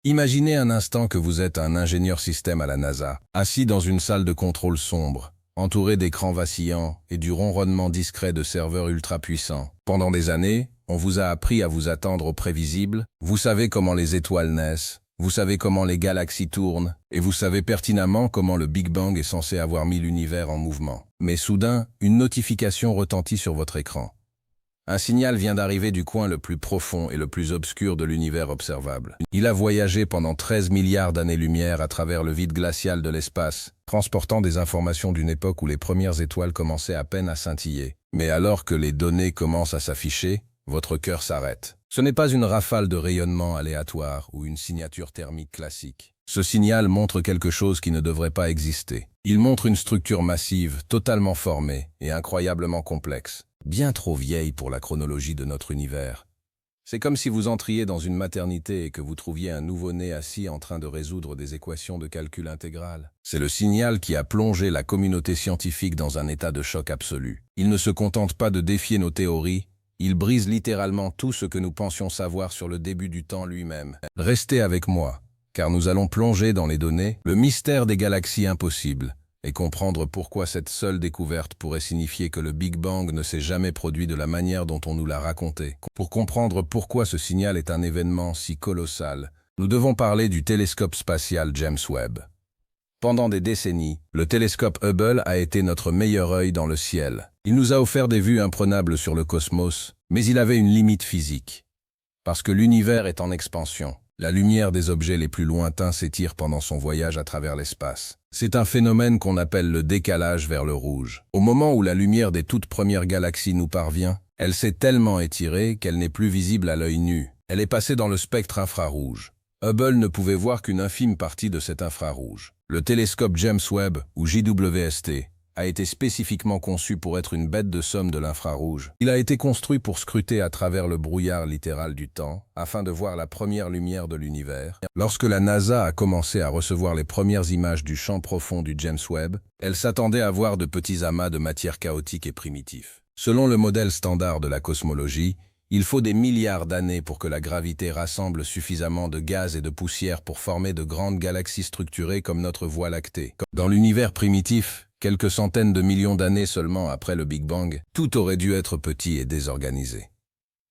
Imaginez un instant que vous êtes un ingénieur système à la NASA, assis dans une salle de contrôle sombre, entouré d'écrans vacillants et du ronronnement discret de serveurs ultra puissants. Pendant des années, on vous a appris à vous attendre au prévisible, vous savez comment les étoiles naissent, vous savez comment les galaxies tournent, et vous savez pertinemment comment le Big Bang est censé avoir mis l'univers en mouvement. Mais soudain, une notification retentit sur votre écran. Un signal vient d'arriver du coin le plus profond et le plus obscur de l'univers observable. Il a voyagé pendant 13 milliards d'années-lumière à travers le vide glacial de l'espace, transportant des informations d'une époque où les premières étoiles commençaient à peine à scintiller. Mais alors que les données commencent à s'afficher, votre cœur s'arrête. Ce n'est pas une rafale de rayonnement aléatoire ou une signature thermique classique. Ce signal montre quelque chose qui ne devrait pas exister. Il montre une structure massive, totalement formée et incroyablement complexe. Bien trop vieille pour la chronologie de notre univers. C'est comme si vous entriez dans une maternité et que vous trouviez un nouveau-né assis en train de résoudre des équations de calcul intégral. C'est le signal qui a plongé la communauté scientifique dans un état de choc absolu. Il ne se contente pas de défier nos théories, il brise littéralement tout ce que nous pensions savoir sur le début du temps lui-même. Restez avec moi, car nous allons plonger dans les données, le mystère des galaxies impossibles, et comprendre pourquoi cette seule découverte pourrait signifier que le Big Bang ne s'est jamais produit de la manière dont on nous l'a raconté. Pour comprendre pourquoi ce signal est un événement si colossal, nous devons parler du télescope spatial James Webb. Pendant des décennies, le télescope Hubble a été notre meilleur œil dans le ciel. Il nous a offert des vues imprenables sur le cosmos, mais il avait une limite physique. Parce que l'univers est en expansion. La lumière des objets les plus lointains s'étire pendant son voyage à travers l'espace. C'est un phénomène qu'on appelle le décalage vers le rouge. Au moment où la lumière des toutes premières galaxies nous parvient, elle s'est tellement étirée qu'elle n'est plus visible à l'œil nu. Elle est passée dans le spectre infrarouge. Hubble ne pouvait voir qu'une infime partie de cet infrarouge. Le télescope James Webb, ou JWST, a été spécifiquement conçu pour être une bête de somme de l'infrarouge. Il a été construit pour scruter à travers le brouillard littéral du temps, afin de voir la première lumière de l'univers. Lorsque la NASA a commencé à recevoir les premières images du champ profond du James Webb, elle s'attendait à voir de petits amas de matière chaotique et primitifs. Selon le modèle standard de la cosmologie, il faut des milliards d'années pour que la gravité rassemble suffisamment de gaz et de poussière pour former de grandes galaxies structurées comme notre Voie lactée. Dans l'univers primitif, quelques centaines de millions d'années seulement après le Big Bang, tout aurait dû être petit et désorganisé.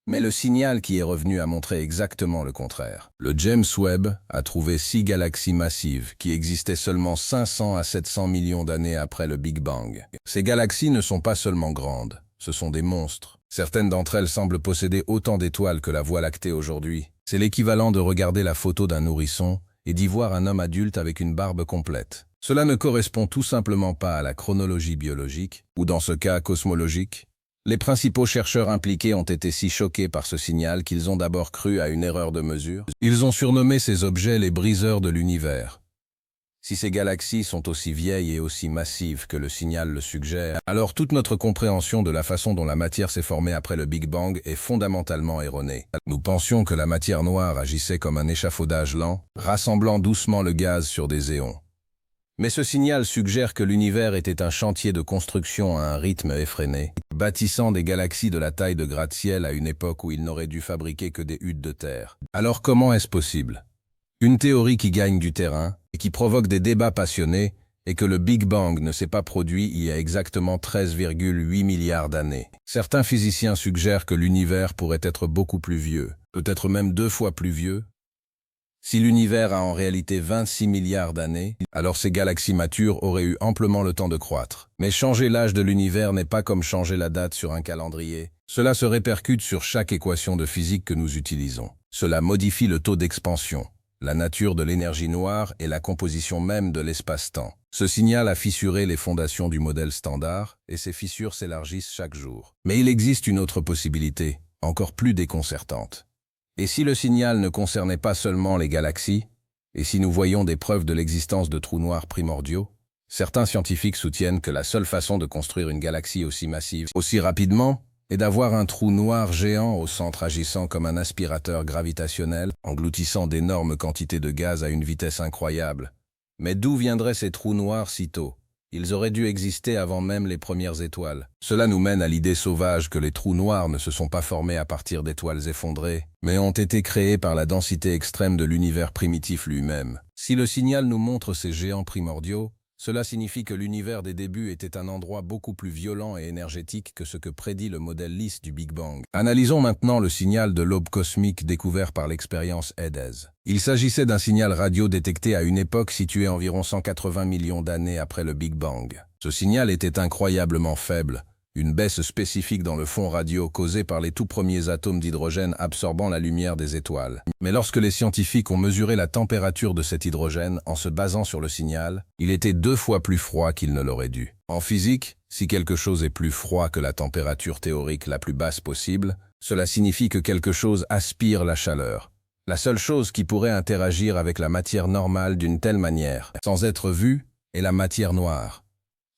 Mais le signal qui est revenu a montré exactement le contraire. Le James Webb a trouvé 6 galaxies massives qui existaient seulement 500 à 700 millions d'années après le Big Bang. Ces galaxies ne sont pas seulement grandes, ce sont des monstres. Certaines d'entre elles semblent posséder autant d'étoiles que la Voie lactée aujourd'hui. C'est l'équivalent de regarder la photo d'un nourrisson et d'y voir un homme adulte avec une barbe complète. Cela ne correspond tout simplement pas à la chronologie biologique, ou dans ce cas cosmologique. Les principaux chercheurs impliqués ont été si choqués par ce signal qu'ils ont d'abord cru à une erreur de mesure. Ils ont surnommé ces objets les briseurs de l'univers. Si ces galaxies sont aussi vieilles et aussi massives que le signal le suggère, alors toute notre compréhension de la façon dont la matière s'est formée après le Big Bang est fondamentalement erronée. Nous pensions que la matière noire agissait comme un échafaudage lent, rassemblant doucement le gaz sur des éons. Mais ce signal suggère que l'univers était un chantier de construction à un rythme effréné, bâtissant des galaxies de la taille de gratte-ciel à une époque où il n'aurait dû fabriquer que des huttes de terre. Alors comment est-ce possible ? Une théorie qui gagne du terrain et qui provoque des débats passionnés est que le Big Bang ne s'est pas produit il y a exactement 13,8 milliards d'années. Certains physiciens suggèrent que l'univers pourrait être beaucoup plus vieux, peut-être même 2 fois plus vieux. Si l'univers a en réalité 26 milliards d'années, alors ces galaxies matures auraient eu amplement le temps de croître. Mais changer l'âge de l'univers n'est pas comme changer la date sur un calendrier. Cela se répercute sur chaque équation de physique que nous utilisons. Cela modifie le taux d'expansion, la nature de l'énergie noire et la composition même de l'espace-temps. Ce signal a fissuré les fondations du modèle standard, et ces fissures s'élargissent chaque jour. Mais il existe une autre possibilité, encore plus déconcertante. Et si le signal ne concernait pas seulement les galaxies, et si nous voyons des preuves de l'existence de trous noirs primordiaux? Certains scientifiques soutiennent que la seule façon de construire une galaxie aussi massive, aussi rapidement, est d'avoir un trou noir géant au centre agissant comme un aspirateur gravitationnel, engloutissant d'énormes quantités de gaz à une vitesse incroyable. Mais d'où viendraient ces trous noirs si tôt? Ils auraient dû exister avant même les premières étoiles. Cela nous mène à l'idée sauvage que les trous noirs ne se sont pas formés à partir d'étoiles effondrées, mais ont été créés par la densité extrême de l'univers primitif lui-même. Si le signal nous montre ces géants primordiaux, cela signifie que l'univers des débuts était un endroit beaucoup plus violent et énergétique que ce que prédit le modèle lisse du Big Bang. Analysons maintenant le signal de l'aube cosmique découvert par l'expérience EDES. Il s'agissait d'un signal radio détecté à une époque située environ 180 millions d'années après le Big Bang. Ce signal était incroyablement faible, une baisse spécifique dans le fond radio causée par les tout premiers atomes d'hydrogène absorbant la lumière des étoiles. Mais lorsque les scientifiques ont mesuré la température de cet hydrogène en se basant sur le signal, il était 2 fois plus froid qu'il ne l'aurait dû. En physique, si quelque chose est plus froid que la température théorique la plus basse possible, cela signifie que quelque chose aspire la chaleur. La seule chose qui pourrait interagir avec la matière normale d'une telle manière, sans être vue, est la matière noire.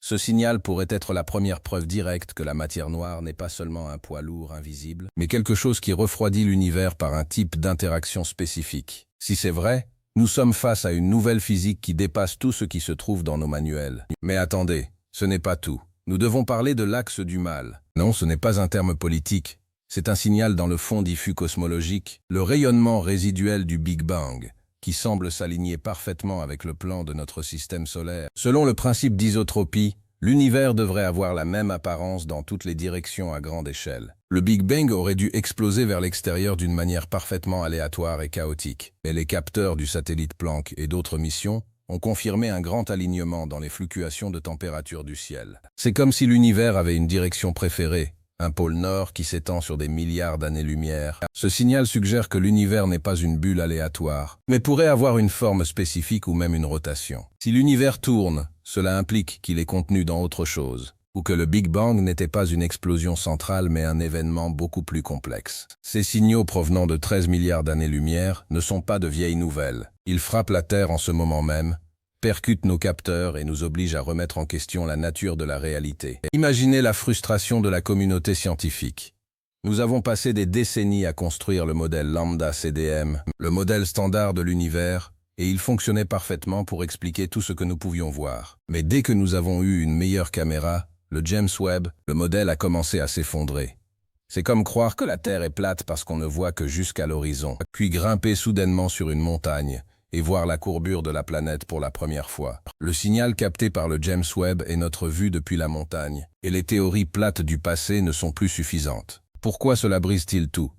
Ce signal pourrait être la première preuve directe que la matière noire n'est pas seulement un poids lourd invisible, mais quelque chose qui refroidit l'univers par un type d'interaction spécifique. Si c'est vrai, nous sommes face à une nouvelle physique qui dépasse tout ce qui se trouve dans nos manuels. Mais attendez, ce n'est pas tout. Nous devons parler de l'axe du mal. Non, ce n'est pas un terme politique. C'est un signal dans le fond diffus cosmologique, le rayonnement résiduel du Big Bang, qui semble s'aligner parfaitement avec le plan de notre système solaire. Selon le principe d'isotropie, l'univers devrait avoir la même apparence dans toutes les directions à grande échelle. Le Big Bang aurait dû exploser vers l'extérieur d'une manière parfaitement aléatoire et chaotique. Mais les capteurs du satellite Planck et d'autres missions ont confirmé un grand alignement dans les fluctuations de température du ciel. C'est comme si l'univers avait une direction préférée, un pôle nord qui s'étend sur des milliards d'années-lumière. Ce signal suggère que l'univers n'est pas une bulle aléatoire, mais pourrait avoir une forme spécifique ou même une rotation. Si l'univers tourne, cela implique qu'il est contenu dans autre chose, ou que le Big Bang n'était pas une explosion centrale mais un événement beaucoup plus complexe. Ces signaux provenant de 13 milliards d'années-lumière ne sont pas de vieilles nouvelles. Ils frappent la Terre en ce moment même, percute nos capteurs et nous oblige à remettre en question la nature de la réalité. Imaginez la frustration de la communauté scientifique. Nous avons passé des décennies à construire le modèle lambda CDM, le modèle standard de l'univers, et il fonctionnait parfaitement pour expliquer tout ce que nous pouvions voir. Mais dès que nous avons eu une meilleure caméra, le James Webb, le modèle a commencé à s'effondrer. C'est comme croire que la Terre est plate parce qu'on ne voit que jusqu'à l'horizon, puis grimper soudainement sur une montagne, et voir la courbure de la planète pour la première fois. Le signal capté par le James Webb est notre vue depuis la montagne, et les théories plates du passé ne sont plus suffisantes. Pourquoi cela brise-t-il tout?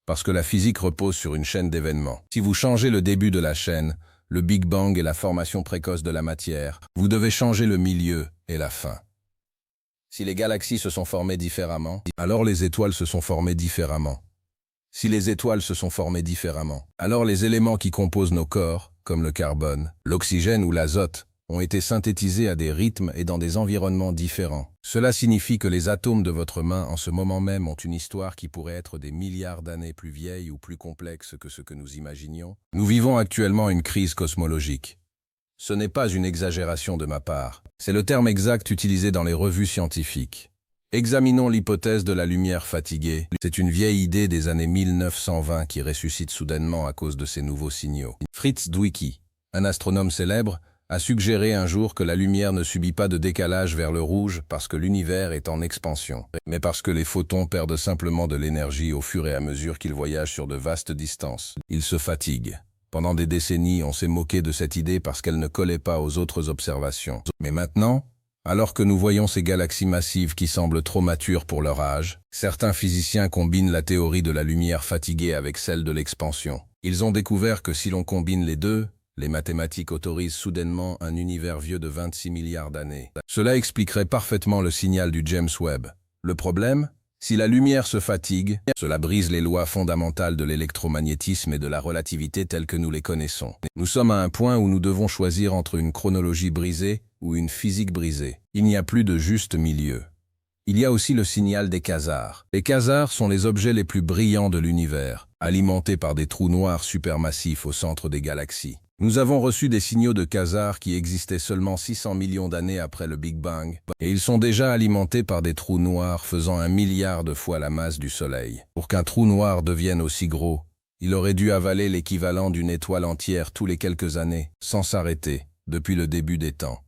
Parce que la physique repose sur une chaîne d'événements. Si vous changez le début de la chaîne, le Big Bang et la formation précoce de la matière, vous devez changer le milieu et la fin. Si les galaxies se sont formées différemment, alors les étoiles se sont formées différemment. Si les étoiles se sont formées différemment, alors les éléments qui composent nos corps, comme le carbone, l'oxygène ou l'azote, ont été synthétisés à des rythmes et dans des environnements différents. Cela signifie que les atomes de votre main en ce moment même ont une histoire qui pourrait être des milliards d'années plus vieille ou plus complexe que ce que nous imaginions. Nous vivons actuellement une crise cosmologique. Ce n'est pas une exagération de ma part, c'est le terme exact utilisé dans les revues scientifiques. Examinons l'hypothèse de la lumière fatiguée. C'est une vieille idée des années 1920 qui ressuscite soudainement à cause de ces nouveaux signaux. Fritz Zwicky, un astronome célèbre, a suggéré un jour que la lumière ne subit pas de décalage vers le rouge parce que l'univers est en expansion, mais parce que les photons perdent simplement de l'énergie au fur et à mesure qu'ils voyagent sur de vastes distances. Ils se fatiguent. Pendant des décennies, on s'est moqué de cette idée parce qu'elle ne collait pas aux autres observations. Mais maintenant, alors que nous voyons ces galaxies massives qui semblent trop matures pour leur âge, certains physiciens combinent la théorie de la lumière fatiguée avec celle de l'expansion. Ils ont découvert que si l'on combine les deux, les mathématiques autorisent soudainement un univers vieux de 26 milliards d'années. Cela expliquerait parfaitement le signal du James Webb. Le problème? Si la lumière se fatigue, cela brise les lois fondamentales de l'électromagnétisme et de la relativité telles que nous les connaissons. Nous sommes à un point où nous devons choisir entre une chronologie brisée ou une physique brisée. Il n'y a plus de juste milieu. Il y a aussi le signal des quasars. Les quasars sont les objets les plus brillants de l'univers, alimentés par des trous noirs supermassifs au centre des galaxies. Nous avons reçu des signaux de quasars qui existaient seulement 600 millions d'années après le Big Bang, et ils sont déjà alimentés par des trous noirs faisant 1 milliard de fois la masse du Soleil. Pour qu'un trou noir devienne aussi gros, il aurait dû avaler l'équivalent d'une étoile entière tous les quelques années, sans s'arrêter, depuis le début des temps.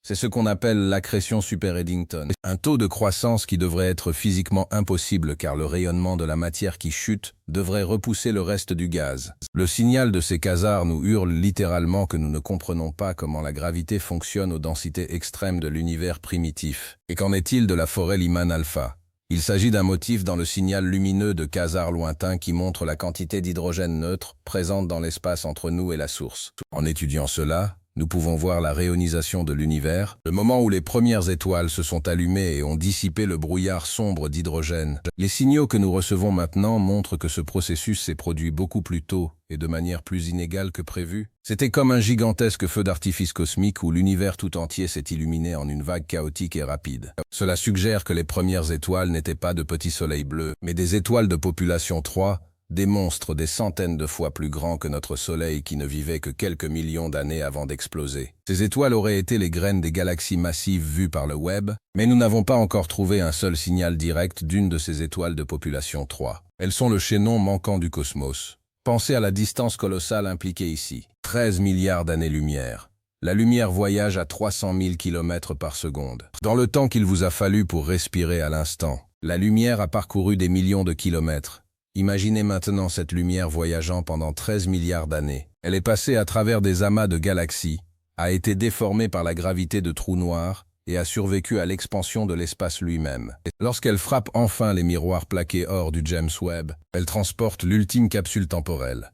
C'est ce qu'on appelle l'accrétion super-Eddington. Un taux de croissance qui devrait être physiquement impossible car le rayonnement de la matière qui chute devrait repousser le reste du gaz. Le signal de ces quasars nous hurle littéralement que nous ne comprenons pas comment la gravité fonctionne aux densités extrêmes de l'univers primitif. Et qu'en est-il de la forêt Lyman alpha? Il s'agit d'un motif dans le signal lumineux de quasars lointains qui montre la quantité d'hydrogène neutre présente dans l'espace entre nous et la source. En étudiant cela, nous pouvons voir la réionisation de l'univers, le moment où les premières étoiles se sont allumées et ont dissipé le brouillard sombre d'hydrogène. Les signaux que nous recevons maintenant montrent que ce processus s'est produit beaucoup plus tôt et de manière plus inégale que prévu. C'était comme un gigantesque feu d'artifice cosmique où l'univers tout entier s'est illuminé en une vague chaotique et rapide. Cela suggère que les premières étoiles n'étaient pas de petits soleils bleus, mais des étoiles de population 3, des monstres des centaines de fois plus grands que notre Soleil qui ne vivait que quelques millions d'années avant d'exploser. Ces étoiles auraient été les graines des galaxies massives vues par le web, mais nous n'avons pas encore trouvé un seul signal direct d'une de ces étoiles de population 3. Elles sont le chaînon manquant du cosmos. Pensez à la distance colossale impliquée ici. 13 milliards d'années-lumière. La lumière voyage à 300 000 km par seconde. Dans le temps qu'il vous a fallu pour respirer à l'instant, la lumière a parcouru des millions de kilomètres. Imaginez maintenant cette lumière voyageant pendant 13 milliards d'années. Elle est passée à travers des amas de galaxies, a été déformée par la gravité de trous noirs et a survécu à l'expansion de l'espace lui-même. Lorsqu'elle frappe enfin les miroirs plaqués or du James Webb, elle transporte l'ultime capsule temporelle.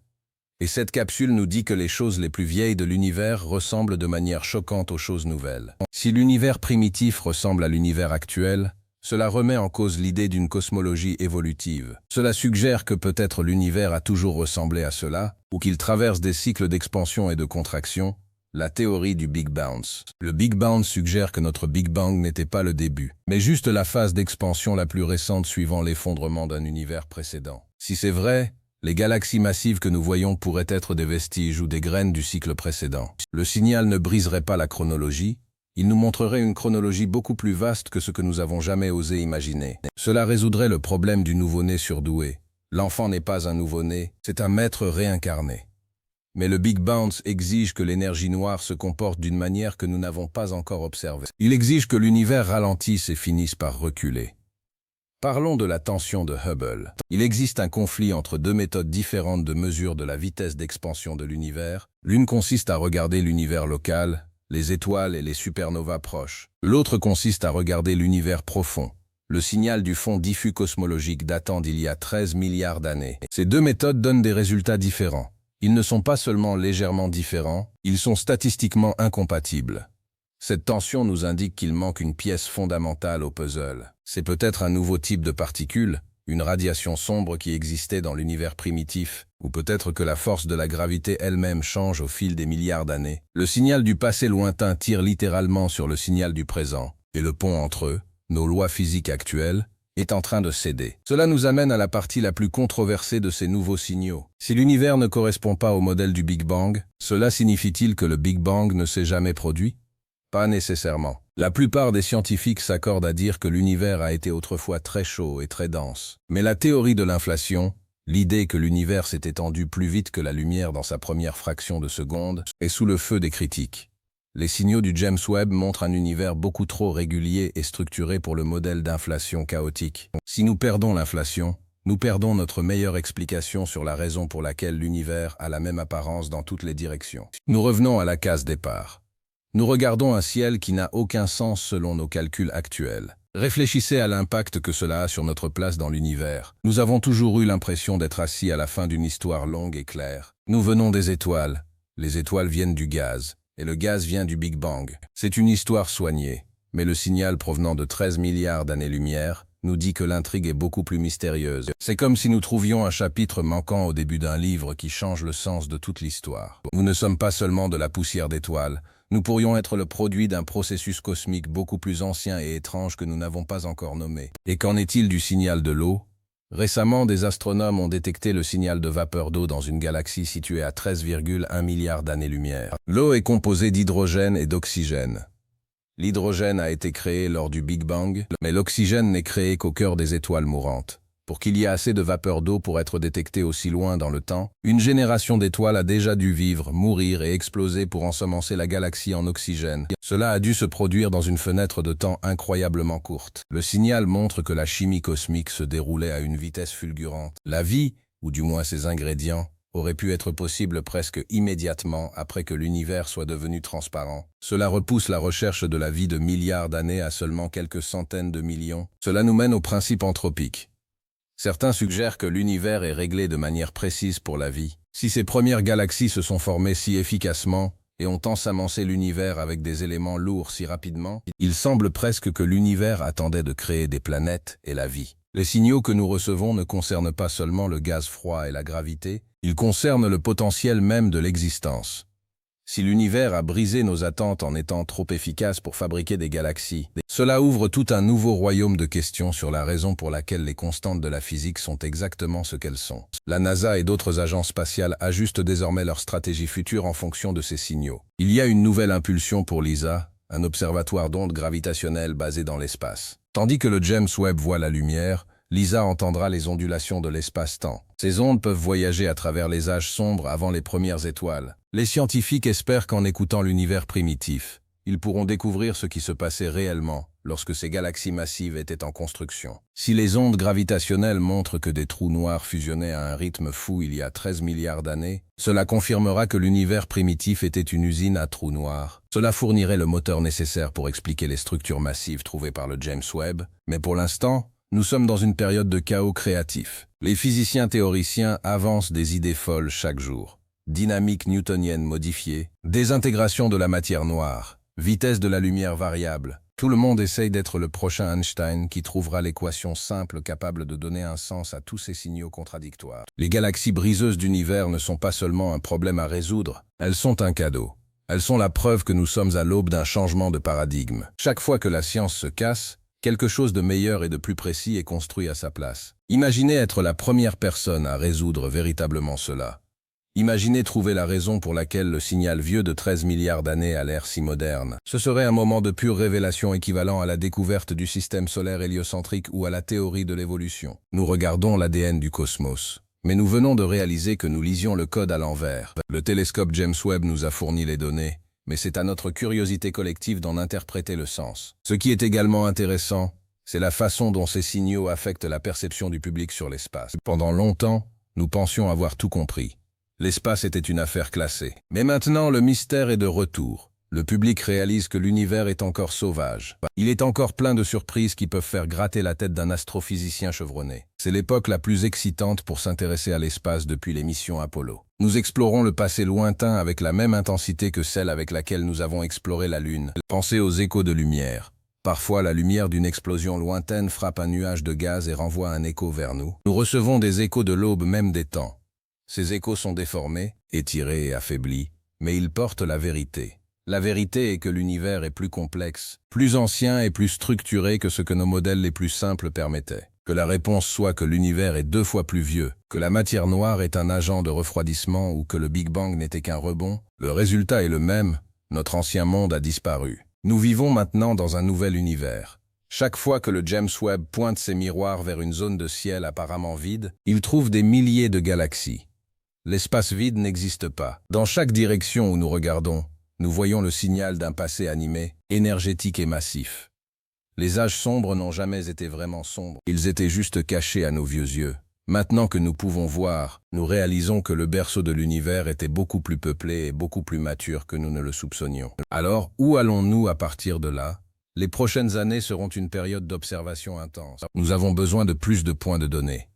Et cette capsule nous dit que les choses les plus vieilles de l'univers ressemblent de manière choquante aux choses nouvelles. Si l'univers primitif ressemble à l'univers actuel, cela remet en cause l'idée d'une cosmologie évolutive. Cela suggère que peut-être l'univers a toujours ressemblé à cela, ou qu'il traverse des cycles d'expansion et de contraction, la théorie du Big Bounce. Le Big Bounce suggère que notre Big Bang n'était pas le début, mais juste la phase d'expansion la plus récente suivant l'effondrement d'un univers précédent. Si c'est vrai, les galaxies massives que nous voyons pourraient être des vestiges ou des graines du cycle précédent. Le signal ne briserait pas la chronologie, il nous montrerait une chronologie beaucoup plus vaste que ce que nous avons jamais osé imaginer. Cela résoudrait le problème du nouveau-né surdoué. L'enfant n'est pas un nouveau-né, c'est un maître réincarné. Mais le Big Bounce exige que l'énergie noire se comporte d'une manière que nous n'avons pas encore observée. Il exige que l'univers ralentisse et finisse par reculer. Parlons de la tension de Hubble. Il existe un conflit entre deux méthodes différentes de mesure de la vitesse d'expansion de l'univers. L'une consiste à regarder l'univers local, les étoiles et les supernovas proches. L'autre consiste à regarder l'univers profond, le signal du fond diffus cosmologique datant d'il y a 13 milliards d'années. Ces deux méthodes donnent des résultats différents. Ils ne sont pas seulement légèrement différents, ils sont statistiquement incompatibles. Cette tension nous indique qu'il manque une pièce fondamentale au puzzle. C'est peut-être un nouveau type de particule, une radiation sombre qui existait dans l'univers primitif, ou peut-être que la force de la gravité elle-même change au fil des milliards d'années. Le signal du passé lointain tire littéralement sur le signal du présent, et le pont entre eux, nos lois physiques actuelles, est en train de céder. Cela nous amène à la partie la plus controversée de ces nouveaux signaux. Si l'univers ne correspond pas au modèle du Big Bang, cela signifie-t-il que le Big Bang ne s'est jamais produit? Pas nécessairement. La plupart des scientifiques s'accordent à dire que l'univers a été autrefois très chaud et très dense. Mais la théorie de l'inflation, l'idée que l'univers s'est étendu plus vite que la lumière dans sa première fraction de seconde, est sous le feu des critiques. Les signaux du James Webb montrent un univers beaucoup trop régulier et structuré pour le modèle d'inflation chaotique. Si nous perdons l'inflation, nous perdons notre meilleure explication sur la raison pour laquelle l'univers a la même apparence dans toutes les directions. Nous revenons à la case départ. Nous regardons un ciel qui n'a aucun sens selon nos calculs actuels. Réfléchissez à l'impact que cela a sur notre place dans l'univers. Nous avons toujours eu l'impression d'être assis à la fin d'une histoire longue et claire. Nous venons des étoiles. Les étoiles viennent du gaz. Et le gaz vient du Big Bang. C'est une histoire soignée. Mais le signal provenant de 13 milliards d'années-lumière nous dit que l'intrigue est beaucoup plus mystérieuse. C'est comme si nous trouvions un chapitre manquant au début d'un livre qui change le sens de toute l'histoire. Nous ne sommes pas seulement de la poussière d'étoiles. Nous pourrions être le produit d'un processus cosmique beaucoup plus ancien et étrange que nous n'avons pas encore nommé. Et qu'en est-il du signal de l'eau? Récemment, des astronomes ont détecté le signal de vapeur d'eau dans une galaxie située à 13,1 milliards d'années-lumière. L'eau est composée d'hydrogène et d'oxygène. L'hydrogène a été créé lors du Big Bang, mais l'oxygène n'est créé qu'au cœur des étoiles mourantes. Pour qu'il y ait assez de vapeur d'eau pour être détectée aussi loin dans le temps, une génération d'étoiles a déjà dû vivre, mourir et exploser pour ensemencer la galaxie en oxygène. Cela a dû se produire dans une fenêtre de temps incroyablement courte. Le signal montre que la chimie cosmique se déroulait à une vitesse fulgurante. La vie, ou du moins ses ingrédients, aurait pu être possible presque immédiatement après que l'univers soit devenu transparent. Cela repousse la recherche de la vie de milliards d'années à seulement quelques centaines de millions. Cela nous mène au principe anthropique. Certains suggèrent que l'univers est réglé de manière précise pour la vie. Si ces premières galaxies se sont formées si efficacement et ont ensemencé l'univers avec des éléments lourds si rapidement, il semble presque que l'univers attendait de créer des planètes et la vie. Les signaux que nous recevons ne concernent pas seulement le gaz froid et la gravité, ils concernent le potentiel même de l'existence. Si l'univers a brisé nos attentes en étant trop efficace pour fabriquer des galaxies, cela ouvre tout un nouveau royaume de questions sur la raison pour laquelle les constantes de la physique sont exactement ce qu'elles sont. La NASA et d'autres agences spatiales ajustent désormais leur stratégie future en fonction de ces signaux. Il y a une nouvelle impulsion pour LISA, un observatoire d'ondes gravitationnelles basé dans l'espace. Tandis que le James Webb voit la lumière, LISA entendra les ondulations de l'espace-temps. Ces ondes peuvent voyager à travers les âges sombres avant les premières étoiles. Les scientifiques espèrent qu'en écoutant l'univers primitif, ils pourront découvrir ce qui se passait réellement lorsque ces galaxies massives étaient en construction. Si les ondes gravitationnelles montrent que des trous noirs fusionnaient à un rythme fou il y a 13 milliards d'années, cela confirmera que l'univers primitif était une usine à trous noirs. Cela fournirait le moteur nécessaire pour expliquer les structures massives trouvées par le James Webb, mais pour l'instant, nous sommes dans une période de chaos créatif. Les physiciens théoriciens avancent des idées folles chaque jour. Dynamique newtonienne modifiée, désintégration de la matière noire, vitesse de la lumière variable. Tout le monde essaye d'être le prochain Einstein qui trouvera l'équation simple capable de donner un sens à tous ces signaux contradictoires. Les galaxies briseuses d'univers ne sont pas seulement un problème à résoudre, elles sont un cadeau. Elles sont la preuve que nous sommes à l'aube d'un changement de paradigme. Chaque fois que la science se casse, quelque chose de meilleur et de plus précis est construit à sa place. Imaginez être la première personne à résoudre véritablement cela. Imaginez trouver la raison pour laquelle le signal vieux de 13 milliards d'années a l'air si moderne. Ce serait un moment de pure révélation équivalent à la découverte du système solaire héliocentrique ou à la théorie de l'évolution. Nous regardons l'ADN du cosmos. Mais nous venons de réaliser que nous lisions le code à l'envers. Le télescope James Webb nous a fourni les données, mais c'est à notre curiosité collective d'en interpréter le sens. Ce qui est également intéressant, c'est la façon dont ces signaux affectent la perception du public sur l'espace. Pendant longtemps, nous pensions avoir tout compris. L'espace était une affaire classée. Mais maintenant, le mystère est de retour. Le public réalise que l'univers est encore sauvage. Il est encore plein de surprises qui peuvent faire gratter la tête d'un astrophysicien chevronné. C'est l'époque la plus excitante pour s'intéresser à l'espace depuis les missions Apollo. Nous explorons le passé lointain avec la même intensité que celle avec laquelle nous avons exploré la Lune. Pensez aux échos de lumière. Parfois, la lumière d'une explosion lointaine frappe un nuage de gaz et renvoie un écho vers nous. Nous recevons des échos de l'aube même des temps. Ces échos sont déformés, étirés et affaiblis, mais ils portent la vérité. La vérité est que l'univers est plus complexe, plus ancien et plus structuré que ce que nos modèles les plus simples permettaient. Que la réponse soit que l'univers est 2 fois plus vieux, que la matière noire est un agent de refroidissement ou que le Big Bang n'était qu'un rebond, le résultat est le même, notre ancien monde a disparu. Nous vivons maintenant dans un nouvel univers. Chaque fois que le James Webb pointe ses miroirs vers une zone de ciel apparemment vide, il trouve des milliers de galaxies. L'espace vide n'existe pas. Dans chaque direction où nous regardons, nous voyons le signal d'un passé animé, énergétique et massif. Les âges sombres n'ont jamais été vraiment sombres. Ils étaient juste cachés à nos vieux yeux. Maintenant que nous pouvons voir, nous réalisons que le berceau de l'univers était beaucoup plus peuplé et beaucoup plus mature que nous ne le soupçonnions. Alors, où allons-nous à partir de là? Les prochaines années seront une période d'observation intense. Nous avons besoin de plus de points de données.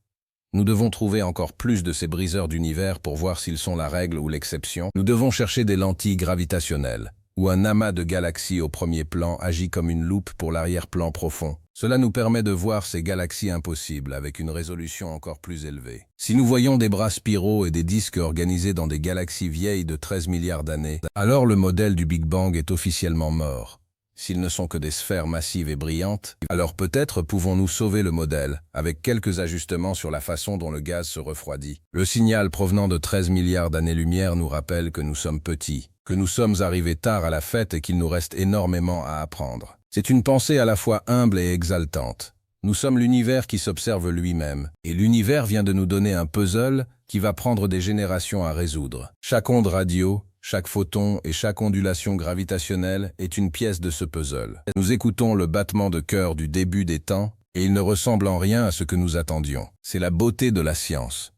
Nous devons trouver encore plus de ces briseurs d'univers pour voir s'ils sont la règle ou l'exception. Nous devons chercher des lentilles gravitationnelles, où un amas de galaxies au premier plan agit comme une loupe pour l'arrière-plan profond. Cela nous permet de voir ces galaxies impossibles avec une résolution encore plus élevée. Si nous voyons des bras spiraux et des disques organisés dans des galaxies vieilles de 13 milliards d'années, alors le modèle du Big Bang est officiellement mort. S'ils ne sont que des sphères massives et brillantes, alors peut-être pouvons-nous sauver le modèle, avec quelques ajustements sur la façon dont le gaz se refroidit. Le signal provenant de 13 milliards d'années-lumière nous rappelle que nous sommes petits, que nous sommes arrivés tard à la fête et qu'il nous reste énormément à apprendre. C'est une pensée à la fois humble et exaltante. Nous sommes l'univers qui s'observe lui-même, et l'univers vient de nous donner un puzzle qui va prendre des générations à résoudre. Chaque onde radio, chaque photon et chaque ondulation gravitationnelle est une pièce de ce puzzle. Nous écoutons le battement de cœur du début des temps, et il ne ressemble en rien à ce que nous attendions. C'est la beauté de la science.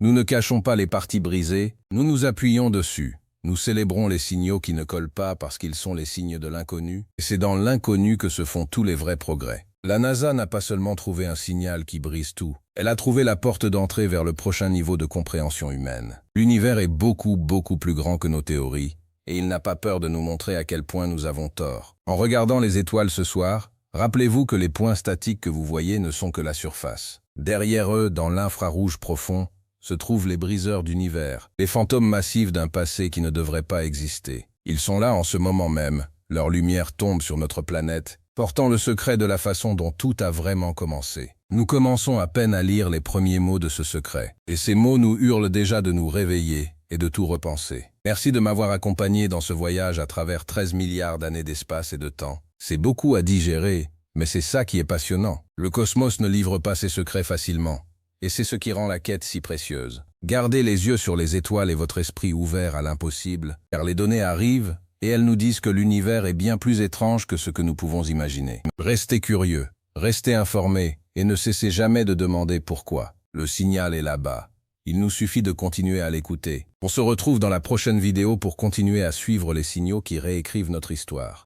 Nous ne cachons pas les parties brisées, nous nous appuyons dessus. Nous célébrons les signaux qui ne collent pas parce qu'ils sont les signes de l'inconnu, et c'est dans l'inconnu que se font tous les vrais progrès. La NASA n'a pas seulement trouvé un signal qui brise tout, elle a trouvé la porte d'entrée vers le prochain niveau de compréhension humaine. L'univers est beaucoup plus grand que nos théories, et il n'a pas peur de nous montrer à quel point nous avons tort. En regardant les étoiles ce soir, rappelez-vous que les points statiques que vous voyez ne sont que la surface. Derrière eux, dans l'infrarouge profond, se trouvent les briseurs d'univers, les fantômes massifs d'un passé qui ne devrait pas exister. Ils sont là en ce moment même, leur lumière tombe sur notre planète, portant le secret de la façon dont tout a vraiment commencé. Nous commençons à peine à lire les premiers mots de ce secret, et ces mots nous hurlent déjà de nous réveiller et de tout repenser. Merci de m'avoir accompagné dans ce voyage à travers 13 milliards d'années d'espace et de temps. C'est beaucoup à digérer, mais c'est ça qui est passionnant. Le cosmos ne livre pas ses secrets facilement, et c'est ce qui rend la quête si précieuse. Gardez les yeux sur les étoiles et votre esprit ouvert à l'impossible, car les données arrivent, et elles nous disent que l'univers est bien plus étrange que ce que nous pouvons imaginer. Restez curieux, restez informés, et ne cessez jamais de demander pourquoi. Le signal est là-bas. Il nous suffit de continuer à l'écouter. On se retrouve dans la prochaine vidéo pour continuer à suivre les signaux qui réécrivent notre histoire.